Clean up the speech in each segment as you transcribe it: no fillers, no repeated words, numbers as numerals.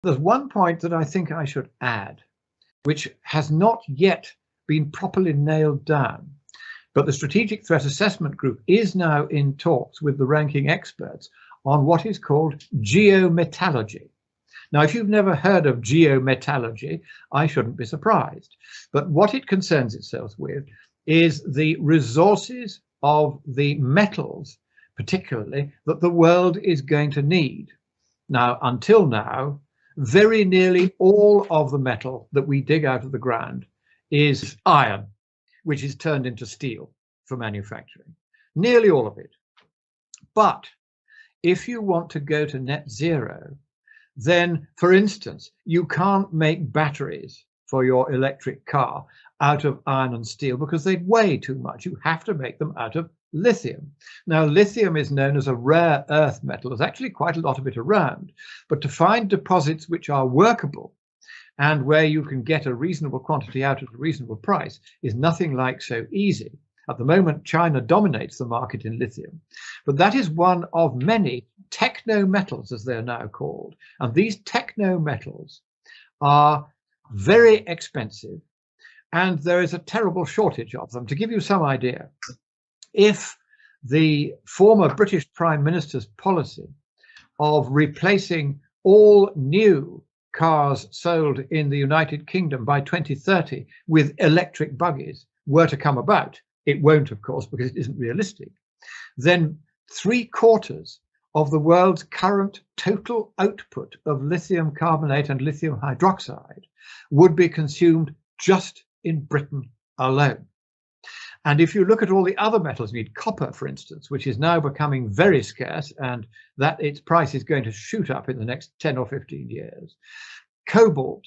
There's one point that I think I should add, which has not yet been properly nailed down. But the Strategic Threat Assessment Group is now in talks with the ranking experts on what is called geometallurgy. Now, if you've never heard of geometallurgy, I shouldn't be surprised. But what it concerns itself with is the resources of the metals, particularly, that the world is going to need. Now, until now, very nearly all of the metal that we dig out of the ground is iron, which is turned into steel for manufacturing. Nearly all of it. But if you want to go to net zero, then, for instance, you can't make batteries for your electric car out of iron and steel because they weigh too much. You have to make them out of lithium. Now, lithium is known as a rare earth metal. There's actually quite a lot of it around, but to find deposits which are workable and where you can get a reasonable quantity out at a reasonable price is nothing like so easy. At the moment, China dominates the market in lithium, but that is one of many techno-metals, as they're now called. And these techno-metals are very expensive, and there is a terrible shortage of them. To give you some idea, if the former British Prime Minister's policy of replacing all new cars sold in the United Kingdom by 2030 with electric buggies were to come about, it won't, of course, because it isn't realistic, then 3/4 of the world's current total output of lithium carbonate and lithium hydroxide would be consumed just in Britain alone. And if you look at all the other metals, you need copper, for instance, which is now becoming very scarce, and that its price is going to shoot up in the next 10 or 15 years. Cobalt,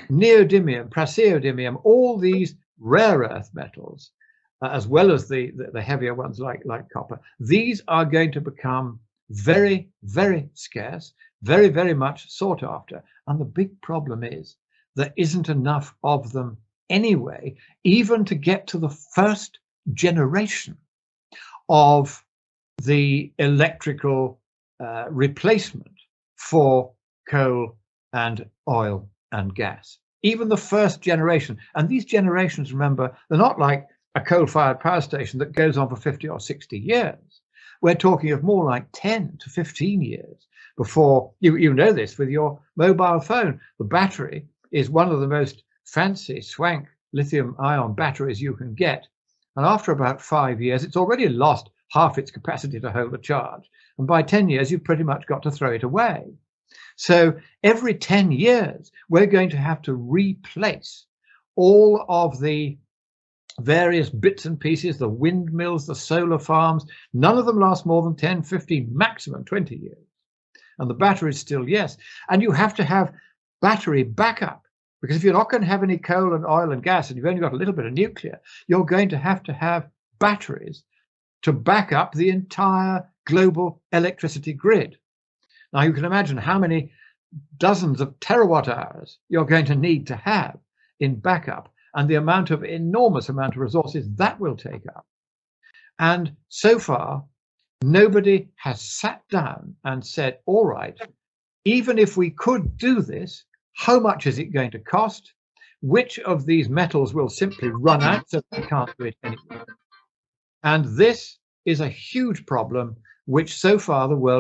neodymium, praseodymium, all these rare earth metals, as well as the heavier ones like copper, these are going to become very, very scarce, very, very much sought after. And the big problem is there isn't enough of them anyway, even to get to the first generation of the electrical replacement for coal and oil and gas. Even the first generation. And these generations, remember, they're not like a coal-fired power station that goes on for 50 or 60 years. We're talking of more like 10 to 15 years before, you know this with your mobile phone. The battery is one of the most fancy, swank lithium-ion batteries you can get. And after about 5 years, it's already lost half its capacity to hold a charge. And by 10 years, you've pretty much got to throw it away. So every 10 years, we're going to have to replace all of the various bits and pieces, the windmills, the solar farms. None of them last more than 10, 15, maximum 20 years. And the batteries still, yes. And you have to have battery backup, because if you're not going to have any coal and oil and gas, and you've only got a little bit of nuclear, you're going to have batteries to back up the entire global electricity grid. Now, you can imagine how many dozens of terawatt hours you're going to need to have in backup, and the enormous amount of resources that will take up. And so far, nobody has sat down and said, all right, even if we could do this, how much is it going to cost? Which of these metals will simply run out so we can't do it anymore? And this is a huge problem, which so far the world